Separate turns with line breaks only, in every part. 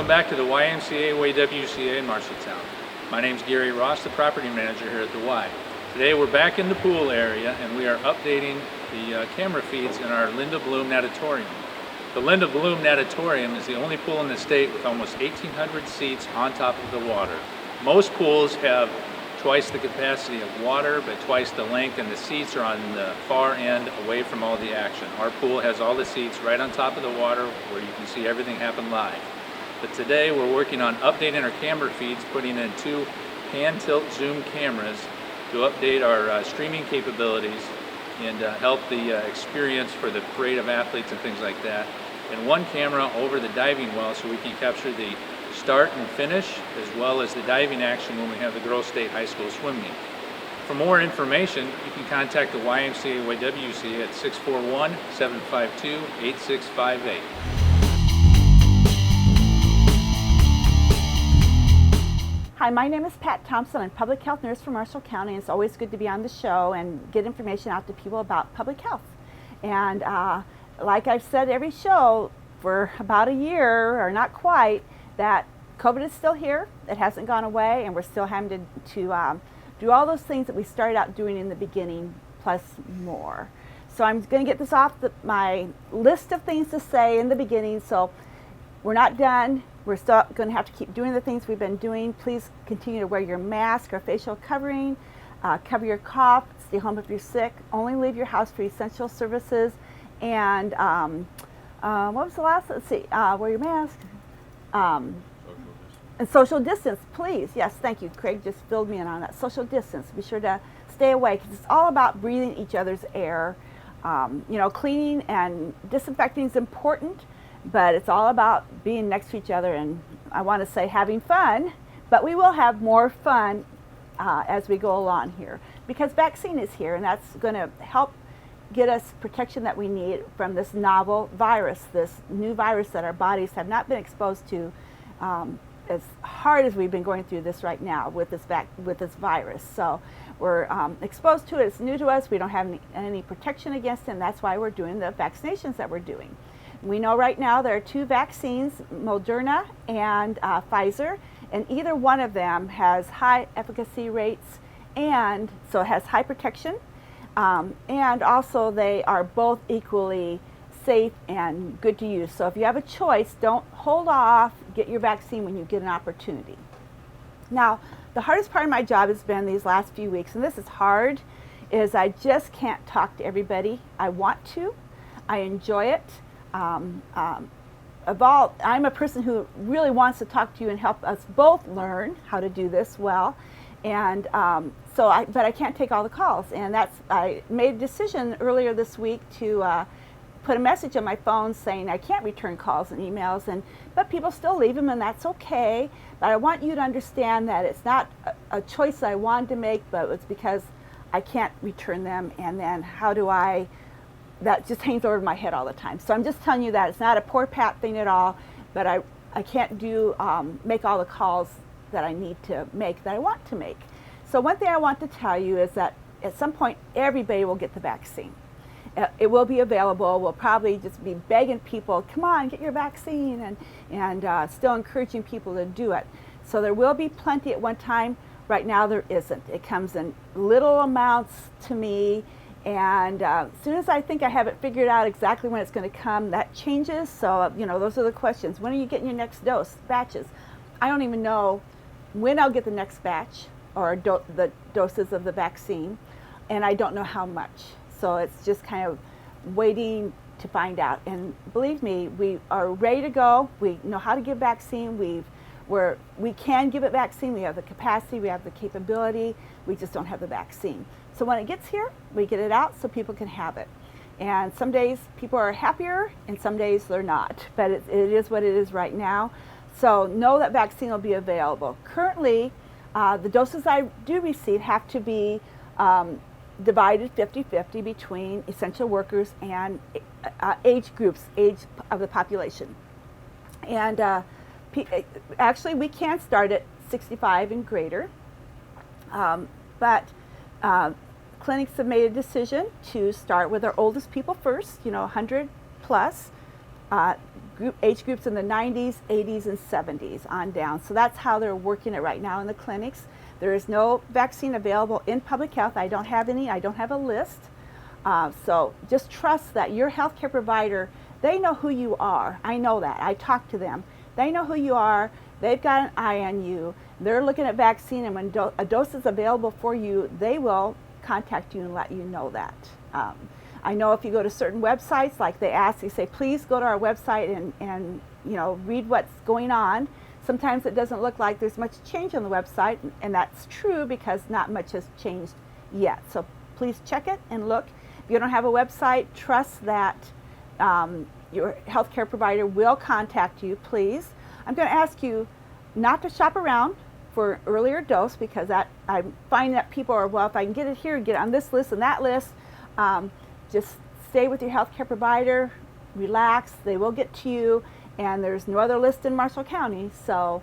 Welcome back to the YMCA WCA in Marshalltown. My name's Gary Ross, the property manager here at the Y. Today we're back in the pool area and we are updating the camera feeds in our Linda Bloom natatorium. The Linda Bloom natatorium is the only pool in the state with almost 1,800 seats on top of the water. Most pools have twice the capacity of water, but twice the length, and the seats are on the far end away from all the action. Our pool has all the seats right on top of the water where you can see everything happen live. But today we're working on updating our camera feeds, putting in 2 hand tilt zoom cameras to update our streaming capabilities and help the experience for the parade of athletes and things like that. And 1 camera over the diving well so we can capture the start and finish as well as the diving action when we have the Girls State High School swim meet. For more information, you can contact the YMCA WCA at 641-752-8658.
Hi, my name is Pat Thompson. I'm public health nurse for Marshall County. It's always good to be on the show and get information out to people about public health. And like I've said every show for about a year, or not quite, that COVID is still here. It hasn't gone away, and we're still having to do all those things that we started out doing in the beginning, plus more. So I'm going to get this off my list of things to say in the beginning. So we're not done. We're still going to have to keep doing the things we've been doing. Please continue to wear your mask or facial covering, cover your cough, stay home if you're sick, only leave your house for essential services, and what was the last? Let's see, wear your mask. And social distance, please. Yes, thank you. Craig just filled me in on that. Social distance. Be sure to stay away because it's all about breathing each other's air. Cleaning and disinfecting is important, but it's all about being next to each other, and I want to say having fun, but we will have more fun as we go along here because vaccine is here, and that's going to help get us protection that we need from this novel virus, this new virus that our bodies have not been exposed to as hard as we've been going through this right now with this virus. So we're exposed to it. It's new to us. We don't have any protection against it, and that's why we're doing the vaccinations that we're doing. We know right now there are 2 vaccines, Moderna and Pfizer, and either one of them has high efficacy rates, and so it has high protection, and also they are both equally safe and good to use. So if you have a choice, don't hold off, get your vaccine when you get an opportunity. Now, the hardest part of my job has been these last few weeks, and this is hard, is I just can't talk to everybody. I want to. I enjoy it. I'm a person who really wants to talk to you and help us both learn how to do this well, and but I can't take all the calls, and I made a decision earlier this week to put a message on my phone saying I can't return calls and emails, but people still leave them, and that's okay. But I want you to understand that it's not a choice I wanted to make, but it's because I can't return them, and then how do I? That just hangs over my head all the time. So I'm just telling you that it's not a poor Pat thing at all, but I can't make all the calls that I need to make, that I want to make. So one thing I want to tell you is that at some point everybody will get the vaccine. It will be available. We'll probably just be begging people, come on, get your vaccine, and still encouraging people to do it. So there will be plenty at one time. Right now there isn't. It comes in little amounts to me. And as soon as I think I have it figured out exactly when it's going to come, that changes. So, those are the questions. When are you getting your next batches? I don't even know when I'll get the next batch or the doses of the vaccine, and I don't know how much. So it's just kind of waiting to find out. And believe me, we are ready to go. We know how to give vaccine. We can give it vaccine. We have the capacity. We have the capability. We just don't have the vaccine. So when it gets here, we get it out so people can have it. And some days people are happier and some days they're not. But it is what it is right now. So know that vaccine will be available. Currently, the doses I do receive have to be divided 50-50 between essential workers and age of the population. And actually, we can start at 65 and greater, but clinics have made a decision to start with our oldest people first, 100 plus. age groups in the 90s, 80s, and 70s on down. So that's how they're working it right now in the clinics. There is no vaccine available in public health. I don't have any. I don't have a list. So just trust that your healthcare provider, they know who you are. I know that. I talk to them. They know who you are. They've got an eye on you. They're looking at vaccine, and when a dose is available for you, they will contact you and let you know that. I know if you go to certain websites, like they say, please go to our website and read what's going on. Sometimes it doesn't look like there's much change on the website, and that's true because not much has changed yet. So please check it and look. If you don't have a website, trust that your healthcare provider will contact you, please. I'm going to ask you not to shop around for an earlier dose, because I find that people are, well, if I can get it here, get it on this list and that list, just stay with your healthcare provider, relax, they will get to you, and there's no other list in Marshall County, so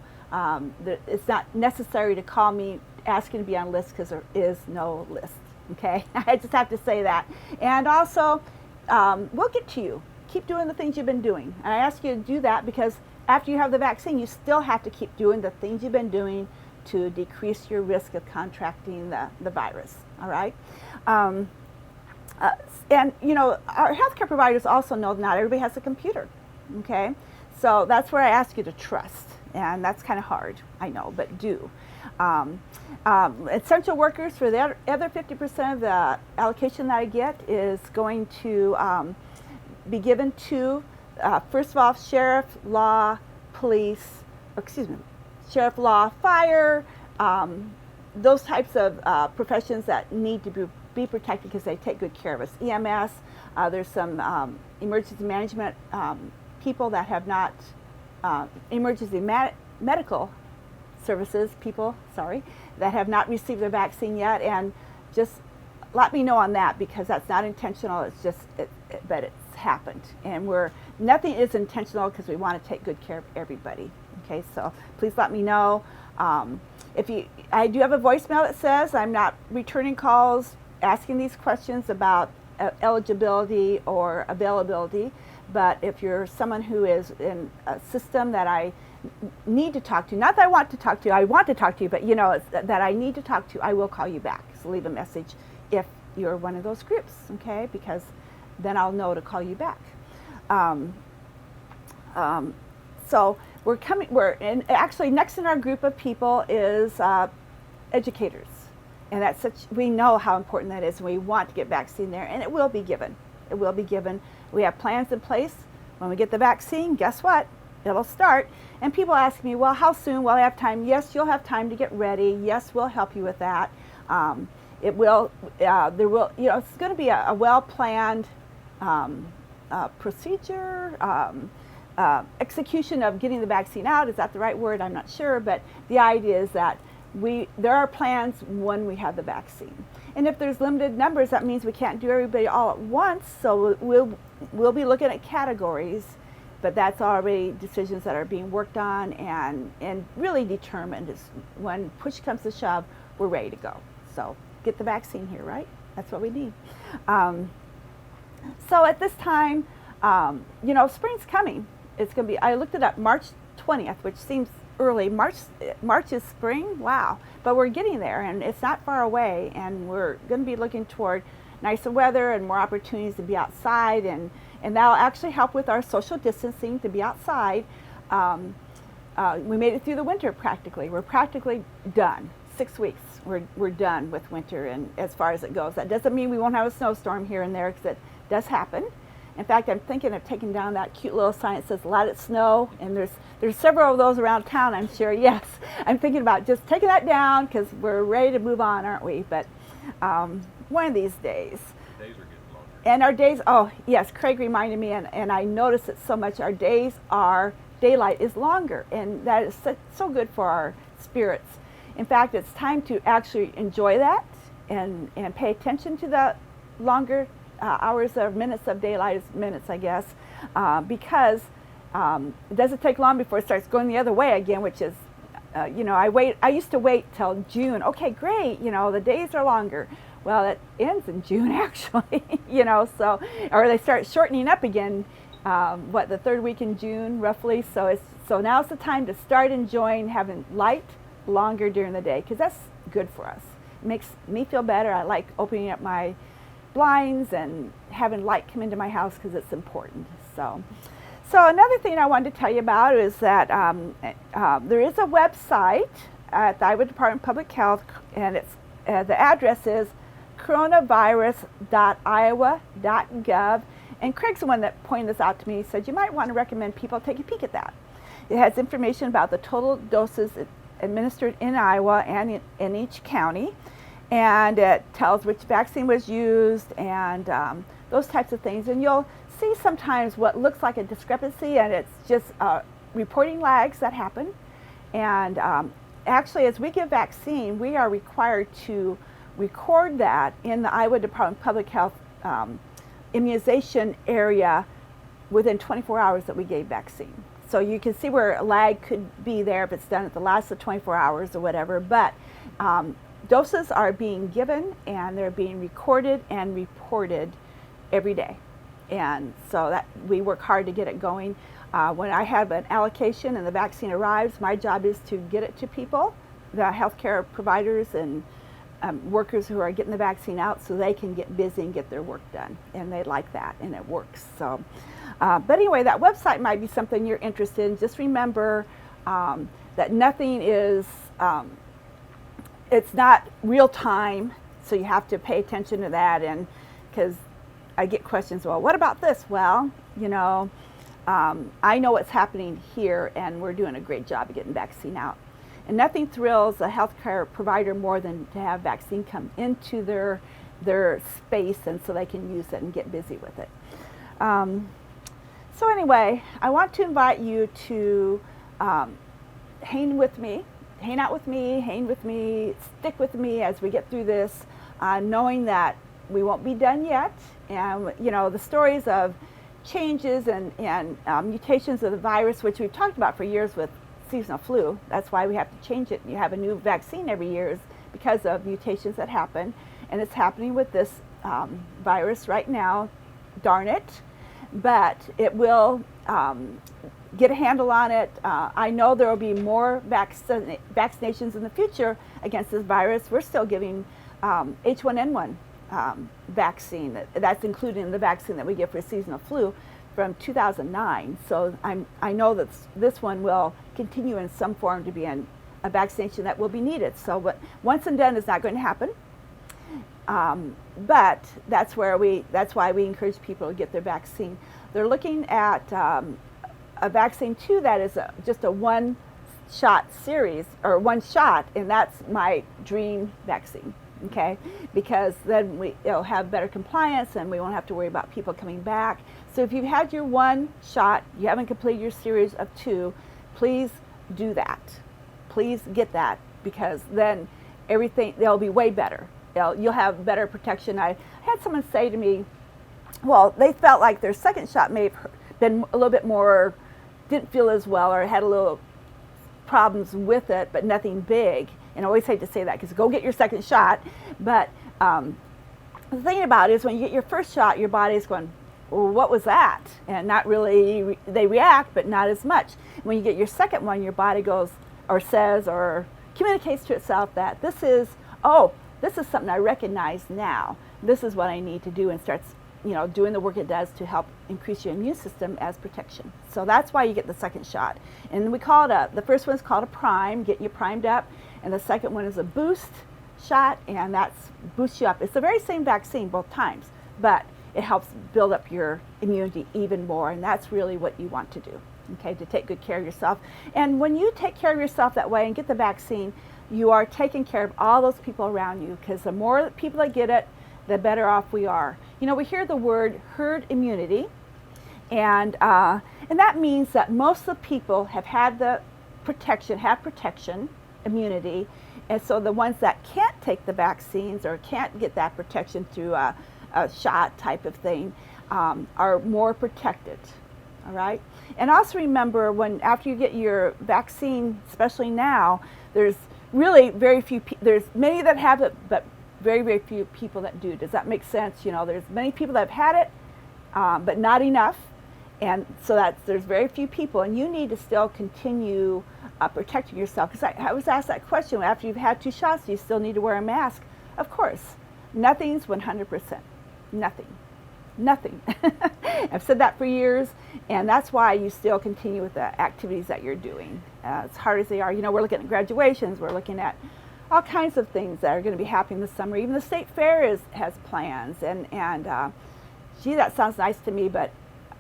it's not necessary to call me asking to be on a list, because there is no list, okay? I just have to say that. And also, we'll get to you. Keep doing the things you've been doing. And I ask you to do that because after you have the vaccine, you still have to keep doing the things you've been doing to decrease your risk of contracting the virus, all right? And our healthcare providers also know that not everybody has a computer, okay? So that's where I ask you to trust, and that's kind of hard, I know, but do. Essential workers, for the other 50% of the allocation that I get, is going to be given to, first of all, sheriff, law, sheriff, law, fire, those types of professions that need to be protected because they take good care of us. EMS, there's some emergency management people that have not, emergency medical services people, that have not received their vaccine yet, and just let me know on that, because that's not intentional, it's just, but it's happened. And nothing is intentional, because we want to take good care of everybody, okay? So please let me know. I do have a voicemail that says I'm not returning calls asking these questions about eligibility or availability, but if you're someone who is in a system that I need to talk to, not that I want to talk to you, I want to talk to you, but that I need to talk to, I will call you back. So leave a message if you're one of those groups, okay? Because then I'll know to call you back. So actually next in our group of people is educators. And we know how important that is, and we want to get vaccine there, and it will be given. It will be given. We have plans in place. When we get the vaccine, guess what? It'll start. And people ask me, well, how soon will I have time? Yes, you'll have time to get ready. Yes, we'll help you with that. It's going to be a well-planned procedure, execution of getting the vaccine out. Is that the right word? I'm not sure, but the idea is that there are plans when we have the vaccine. And if there's limited numbers, that means we can't do everybody all at once, so we'll be looking at categories, but that's already decisions that are being worked on and really determined. Is when push comes to shove, we're ready to go. So get the vaccine here, right? That's what we need. So at this time, spring's coming. It's going to be, I looked it up, March 20th, which seems early. March is spring, wow. But we're getting there, and it's not far away, and we're going to be looking toward nicer weather and more opportunities to be outside, and that'll actually help with our social distancing to be outside. We made it through the winter practically. We're practically done. 6 weeks, we're done with winter, and as far as it goes. That doesn't mean we won't have a snowstorm here and there, because it does happen. In fact, I'm thinking of taking down that cute little sign that says "Let it snow," and there's several of those around town, I'm sure. Yes, I'm thinking about just taking that down, because we're ready to move on, aren't we? But one of these days.
The days are getting longer.
And our days, oh yes, Craig reminded me, and I noticed it so much. Our daylight is longer, and that is so good for our spirits. In fact, it's time to actually enjoy that and pay attention to the longer hours or minutes of daylight, minutes, I guess, because it doesn't take long before it starts going the other way again, which is, I used to wait till June. Okay, great, the days are longer. Well, it ends in June actually, or they start shortening up again the third week in June roughly. So now's the time to start enjoying having light longer during the day, because that's good for us. It makes me feel better. I like opening up my blinds and having light come into my house because it's important. So another thing I wanted to tell you about is that there is a website at the Iowa Department of Public Health, and it's the address is coronavirus.iowa.gov. And Craig's the one that pointed this out to me. He said you might want to recommend people take a peek at that. It has information about the total doses administered in Iowa and in each county, and it tells which vaccine was used and those types of things. And you'll see sometimes what looks like a discrepancy, and it's just reporting lags that happen. And actually, as we give vaccine, we are required to record that in the Iowa Department of Public Health immunization area within 24 hours that we gave vaccine. So you can see where a lag could be there if it's done at the last of 24 hours or whatever. But doses are being given, and they're being recorded and reported every day. And so that we work hard to get it going. When I have an allocation and the vaccine arrives, my job is to get it to people, the healthcare providers and workers who are getting the vaccine out, so they can get busy and get their work done. And they like that, and it works. So, but anyway, that website might be something you're interested in. Just remember that nothing is, it's not real time, so you have to pay attention to that. And because I get questions, well, what about this? Well, you know, I know what's happening here, and we're doing a great job of getting vaccine out. And nothing thrills a healthcare provider more than to have vaccine come into their space, and so they can use it and get busy with it. So anyway, I want to invite you to hang with me, hang out with me, hang with me, stick with me as we get through this, knowing that we won't be done yet. And you know, the stories of changes and mutations of the virus, which we've talked about for years with seasonal flu. That's why we have to change it. You have a new vaccine every year is because of mutations that happen, and it's happening with this virus right now. Darn it. But it will get a handle on it. I know there will be more vaccinations in the future against this virus. We're still giving H1N1 vaccine. That's included in the vaccine that we give for seasonal flu from 2009. So I know that this one will continue in some form to be a vaccination that will be needed. So but once and done is not going to happen. But that's why we encourage people to get their vaccine. They're looking at a vaccine too that is just a one-shot series, or one shot, and that's my dream vaccine. Okay, because then it'll have better compliance, and we won't have to worry about people coming back. So if you've had your one shot, you haven't completed your series of 2, please do that. Please get that, because then they'll be way better. You'll have better protection. I had someone say to me, well, they felt like their second shot may have been a little bit more, didn't feel as well, or had a little problems with it, but nothing big. And I always hate to say that, because go get your second shot. But the thing about it is, when you get your first shot, your body's going, well, what was that? And not really, they react, but not as much. When you get your second one, your body goes, or says, or communicates to itself that this is something I recognize now. This is what I need to do, and starts, doing the work it does to help increase your immune system as protection. So that's why you get the second shot. And we call it the first one's called a prime, getting you primed up, and the second one is a boost shot, and that's boosts you up. It's the very same vaccine both times, but it helps build up your immunity even more, and that's really what you want to do, okay, to take good care of yourself. And when you take care of yourself that way and get the vaccine, you are taking care of all those people around you, because the more people that get it, the better off we are. We hear the word herd immunity, and that means that most of the people have had protection, immunity, and so the ones that can't take the vaccines or can't get that protection through a shot type of thing are more protected. All right, and also remember, after you get your vaccine, especially now, there's really very few. There's many that have it, but very, very few people that do. Does that make sense? There's many people that have had it, but not enough. And so there's very few people, and you need to still continue protecting yourself. Because I was asked that question, after you've had 2 shots, do you still need to wear a mask? Of course. Nothing's 100%. Nothing. Nothing. I've said that for years, and that's why you still continue with the activities that you're doing. As hard as they are, we're looking at graduations, we're looking at all kinds of things that are going to be happening this summer. Even the state fair has plans, and gee, that sounds nice to me, but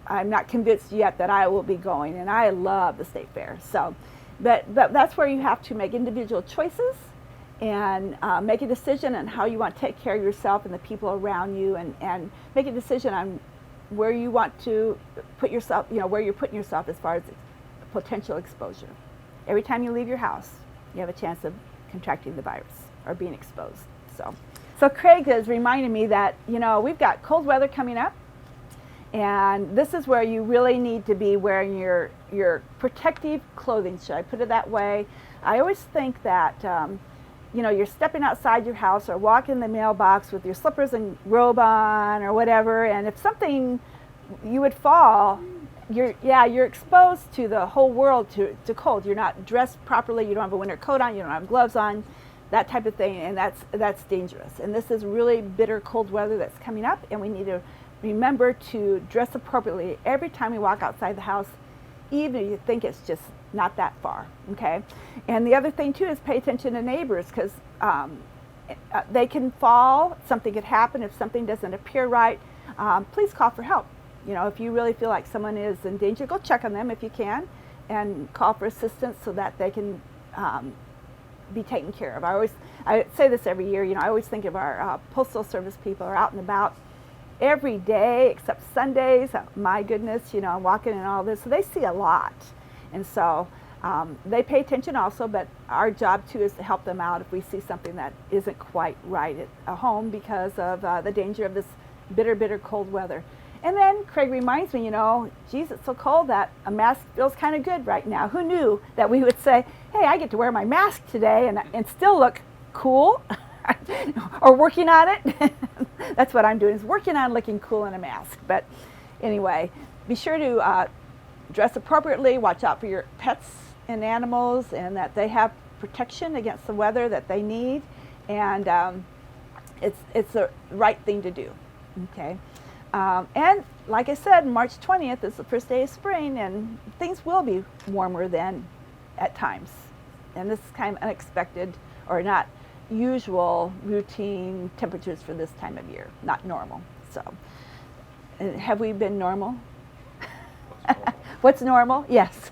I'm not convinced yet that I will be going, and I love the state fair. So, but that's where you have to make individual choices and make a decision on how you want to take care of yourself and the people around you, and make a decision on where you want to put yourself, where you're putting yourself as far as potential exposure. Every time you leave your house, you have a chance of contracting the virus or being exposed. So Craig has reminded me that, we've got cold weather coming up, and this is where you really need to be wearing your protective clothing, should I put it that way? I always think that you're stepping outside your house or walking the mailbox with your slippers and robe on or whatever, and if something, you would fall, you're exposed to the whole world to cold. You're not dressed properly, you don't have a winter coat on, you don't have gloves on, that type of thing, and that's dangerous. And this is really bitter cold weather that's coming up, and we need to remember to dress appropriately every time we walk outside the house, even if you think it's just not that far, okay? And the other thing too is pay attention to neighbors, because they can fall, something could happen if something doesn't appear right. Please call for help. If you really feel like someone is in danger, go check on them if you can, and call for assistance so that they can be taken care of. I say this every year, I always think of our postal service people are out and about every day except Sundays. My goodness, I'm walking and all this, so they see a lot. And so they pay attention also, but our job too is to help them out if we see something that isn't quite right at home because of the danger of this bitter, bitter cold weather. And then Craig reminds me, geez, it's so cold that a mask feels kind of good right now. Who knew that we would say, hey, I get to wear my mask today and still look cool, or working on it. That's what I'm doing, is working on looking cool in a mask. But anyway, be sure to dress appropriately, watch out for your pets and animals, and that they have protection against the weather that they need, and it's the right thing to do, okay? And like I said, March 20th is the first day of spring, and things will be warmer then at times. And this is kind of unexpected, or not usual routine temperatures for this time of year, not normal. So, have we been normal? What's normal? Yes.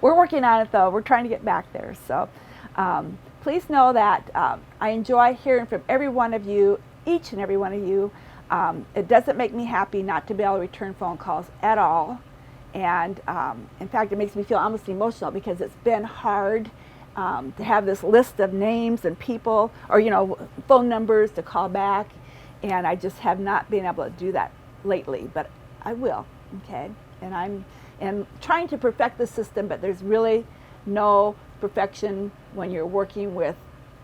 We're working on it though. We're trying to get back there. So please know that I enjoy hearing from every one of you, each and every one of you. It doesn't make me happy not to be able to return phone calls at all. And in fact, it makes me feel almost emotional because it's been hard to have this list of names and people, or phone numbers to call back. And I just have not been able to do that lately, but I will, okay? And I'm trying to perfect the system, but there's really no perfection when you're working with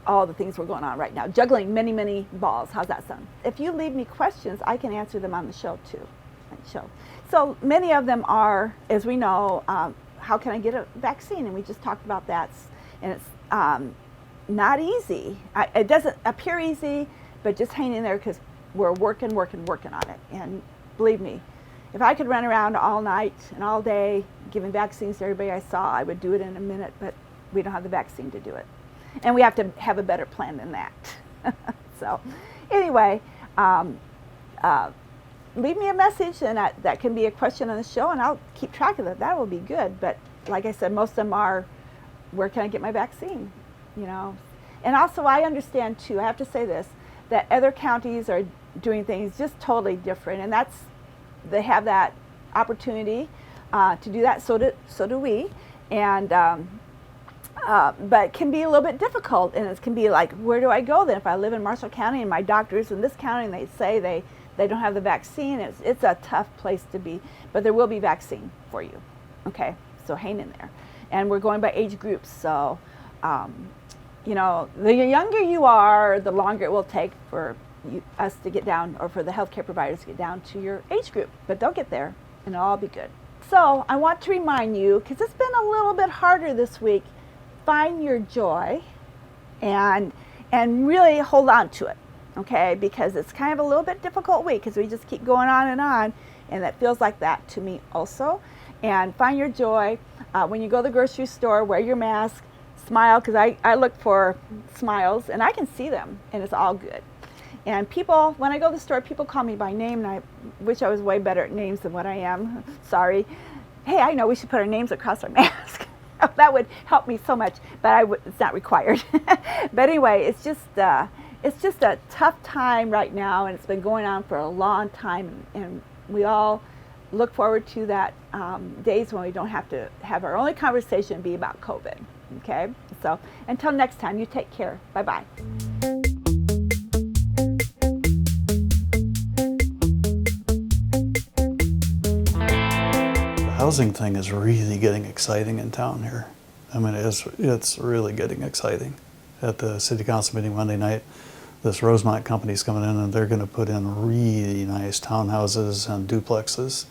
all the things we're going on right now, juggling many, many balls. How's that sound? If you leave me questions, I can answer them on the show too. So many of them are, as we know, how can I get a vaccine? And we just talked about that. And it's not easy. It doesn't appear easy, but just hang in there, because we're working on it. And believe me, if I could run around all night and all day giving vaccines to everybody I saw, I would do it in a minute, but we don't have the vaccine to do it. And we have to have a better plan than that. So anyway, leave me a message, and that can be a question on the show, and I'll keep track of it. That will be good. But like I said, most of them are, where can I get my vaccine? And also I understand too, I have to say this, that other counties are doing things just totally different, and they have that opportunity to do that. So do we. And but it can be a little bit difficult, and it can be like, where do I go then if I live in Marshall County and my doctor's in this county and they say they don't have the vaccine? It's a tough place to be, but there will be vaccine for you, okay? So hang in there. And we're going by age groups, so the younger you are, the longer it will take for us to get down, or for the healthcare providers to get down to your age group. But they'll get there, and it'll all be good. So I want to remind you, because it's been a little bit harder this week, find your joy and really hold on to it, okay? Because it's kind of a little bit difficult week because we just keep going on, and it feels like that to me also. And find your joy. When you go to the grocery store, wear your mask, smile, because I look for smiles, and I can see them, and it's all good. And people, when I go to the store, people call me by name, and I wish I was way better at names than what I am. Sorry. Hey, I know we should put our names across our mask. That would help me so much, but it's not required. But anyway, it's just a tough time right now, and it's been going on for a long time, and we all look forward to that days when we don't have to have our only conversation be about COVID. Okay, so until next time, you take care. Bye-bye.
The housing thing is really getting exciting in town here. I mean, it's really getting exciting. At the city council meeting Monday night, this Rosemont company's coming in, and they're going to put in really nice townhouses and duplexes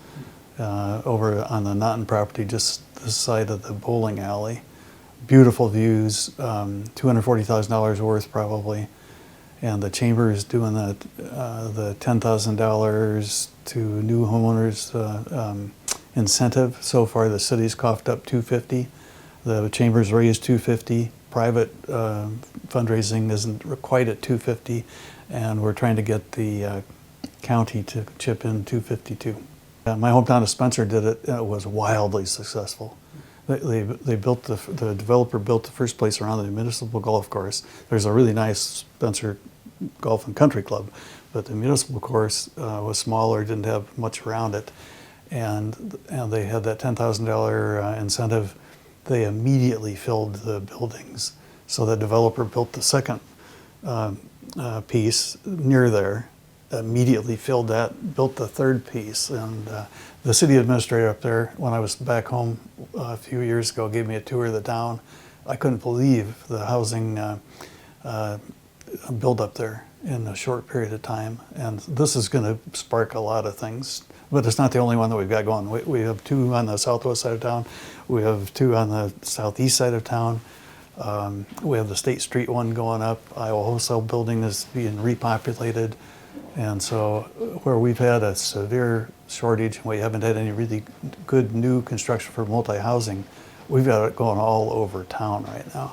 over on the Naughton property, just this side of the bowling alley. Beautiful views, $240,000 worth probably. And the chamber is doing the $10,000 to new homeowners incentive. So far, the city's coughed up $250,000. The chamber's raised $250,000. Private fundraising isn't quite at $250,000, and we're trying to get the county to chip in $252,000. My hometown of Spencer did it, and it was wildly successful. They built the developer built the first place around the municipal golf course. There's a really nice Spencer Golf and Country Club, but the municipal course was smaller, didn't have much around it, and they had that $10,000 incentive. They immediately filled the buildings. So the developer built the second piece near there, immediately filled that, built the third piece, and the city administrator up there, when I was back home a few years ago, gave me a tour of the town. I couldn't believe the housing build up there in a short period of time. And this is going to spark a lot of things. But it's not the only one that we've got going. We have two on the southwest side of town. We have two on the southeast side of town. We have the State Street one going up. Iowa Wholesale Building is being repopulated. And so where we've had a severe shortage and we haven't had any really good new construction for multi-housing, we've got it going all over town right now.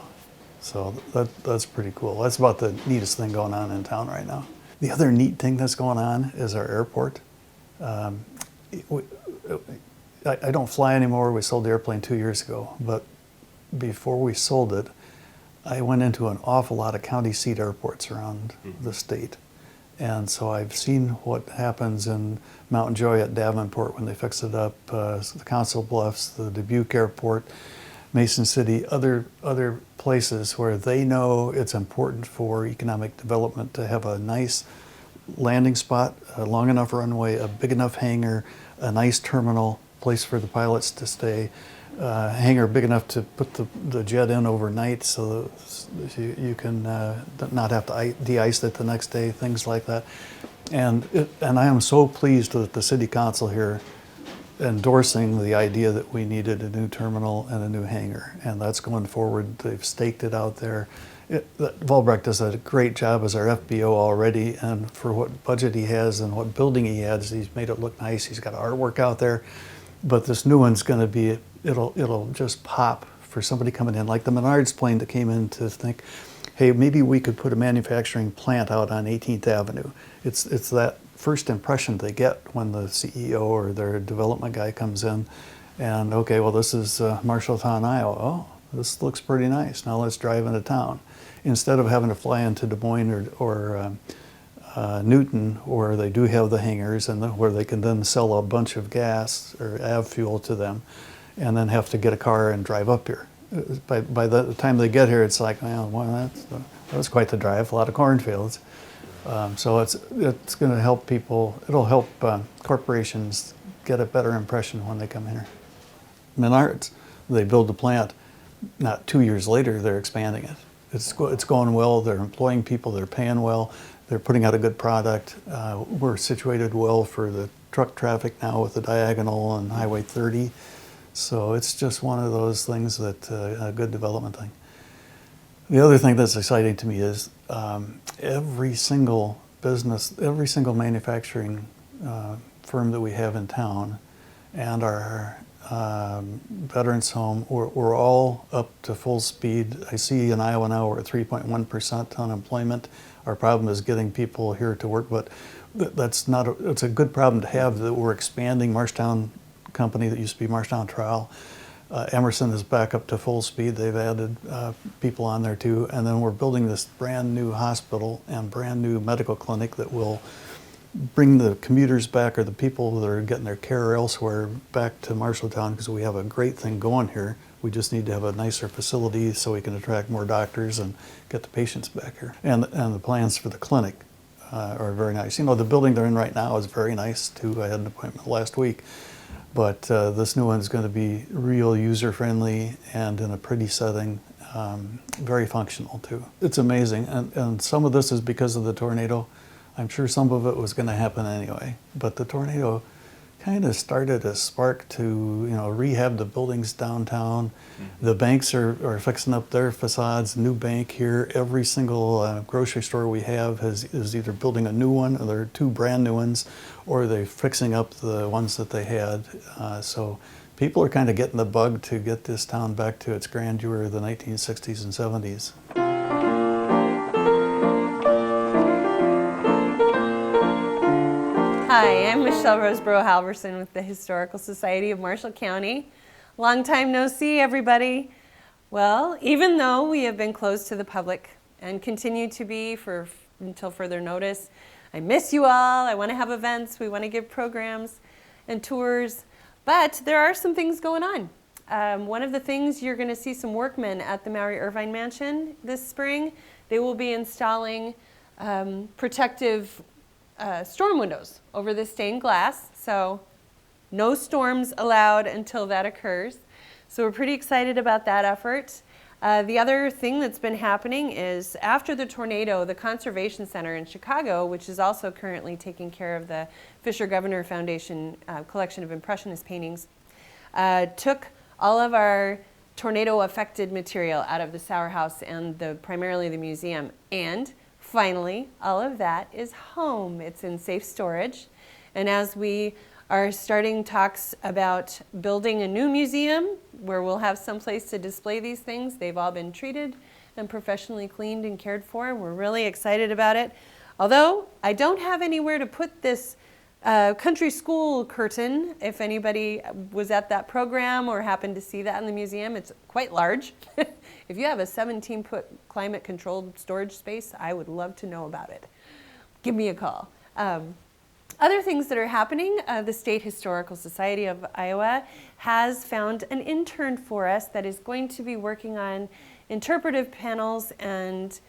So that's pretty cool. That's about the neatest thing going on in town right now. The other neat thing that's going on is our airport. I don't fly anymore. We sold the airplane 2 years ago, but before we sold it, I went into an awful lot of county seat airports around the state. And so I've seen what happens in Mountain Joy at Davenport when they fix it up, the Council Bluffs, the Dubuque Airport, Mason City, other places where they know it's important for economic development to have a nice landing spot, a long enough runway, a big enough hangar, a nice terminal, place for the pilots to stay, hangar big enough to put the jet in overnight so that you can not have to de-ice it the next day, things like that. And I am so pleased that the city council here endorsing the idea that we needed a new terminal and a new hangar, and that's going forward. They've staked it out there. Volbrecht does a great job as our FBO already, and for what budget he has and what building he has, he's made it look nice. He's got artwork out there, but this new one's going to be, it'll just pop for somebody coming in, like the Menards plane that came in to think, hey, maybe we could put a manufacturing plant out on 18th Avenue. It's that first impression they get when the CEO or their development guy comes in, and okay, well, this is Marshalltown, Iowa. Oh, this looks pretty nice. Now let's drive into town. Instead of having to fly into Des Moines or Newton, where they do have the hangars and where they can then sell a bunch of gas or av fuel to them, and then have to get a car and drive up here. By the time they get here, it's like, well, that's quite the drive. A lot of cornfields. So it's going to help people. It'll help corporations get a better impression when they come here. Menards, they build the plant. Not 2 years later, they're expanding it. It's going well. They're employing people. They're paying well. They're putting out a good product. We're situated well for the truck traffic now with the diagonal and Highway 30. So it's just one of those things that a good development thing. The other thing that's exciting to me is every single business, every single manufacturing firm that we have in town and our veterans home, we're all up to full speed. I see in Iowa now we're at 3.1% unemployment. Our problem is getting people here to work, but that's not, it's a good problem to have that we're expanding. Marshalltown company that used to be Marshalltown Trial, Emerson is back up to full speed. They've added people on there too. And then we're building this brand new hospital and brand new medical clinic that will bring the commuters back, or the people that are getting their care elsewhere, back to Marshalltown, because we have a great thing going here. We just need to have a nicer facility so we can attract more doctors and get the patients back here. And the plans for the clinic are very nice. You know, the building they're in right now is very nice too. I had an appointment last week. But this new one is going to be real user-friendly and in a pretty setting, very functional too. It's amazing, and some of this is because of the tornado. I'm sure some of it was going to happen anyway, but the tornado kind of started a spark to, you know, rehab the buildings downtown. Mm-hmm. The banks are fixing up their facades. New bank here. Every single grocery store we have is either building a new one, or there are 2 brand new ones, or they're fixing up the ones that they had. So people are kind of getting the bug to get this town back to its grandeur of the 1960s and 70s.
Hi, I'm Michelle Roseborough Halverson with the Historical Society of Marshall County. Long time no see, everybody. Well, even though we have been closed to the public and continue to be until further notice, I miss you all. I want to have events. We want to give programs and tours. But there are some things going on. One of the things, you're going to see some workmen at the Maury Irvine Mansion this spring. They will be installing protective storm windows over the stained glass, so no storms allowed until that occurs. So we're pretty excited about that effort. The other thing that's been happening is, after the tornado, the Conservation Center in Chicago, which is also currently taking care of the Fisher Governor Foundation collection of Impressionist paintings, took all of our tornado-affected material out of the Sauer House and primarily the museum, and finally, all of that is home. It's in safe storage. And as we are starting talks about building a new museum where we'll have some place to display these things, they've all been treated and professionally cleaned and cared for. We're really excited about it. Although I don't have anywhere to put this country school curtain. If anybody was at that program or happened to see that in the museum, it's quite large. If you have a 17-foot climate-controlled storage space, I would love to know about it. Give me a call. Other things that are happening, the State Historical Society of Iowa has found an intern for us that is going to be working on interpretive panels and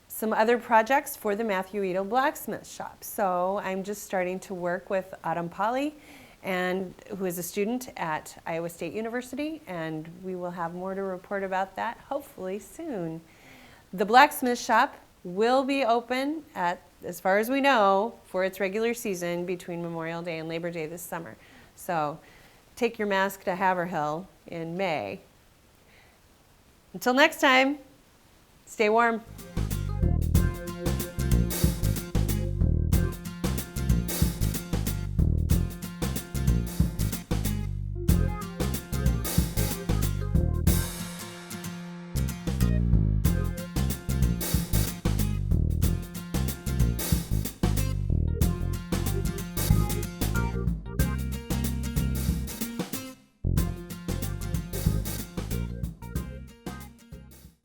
some other projects for the Matthew Ito Blacksmith Shop. So I'm just starting to work with Autumn Polly, who is a student at Iowa State University, and we will have more to report about that hopefully soon. The Blacksmith Shop will be open as far as we know, for its regular season between Memorial Day and Labor Day this summer. So take your mask to Haverhill in May. Until next time, stay warm.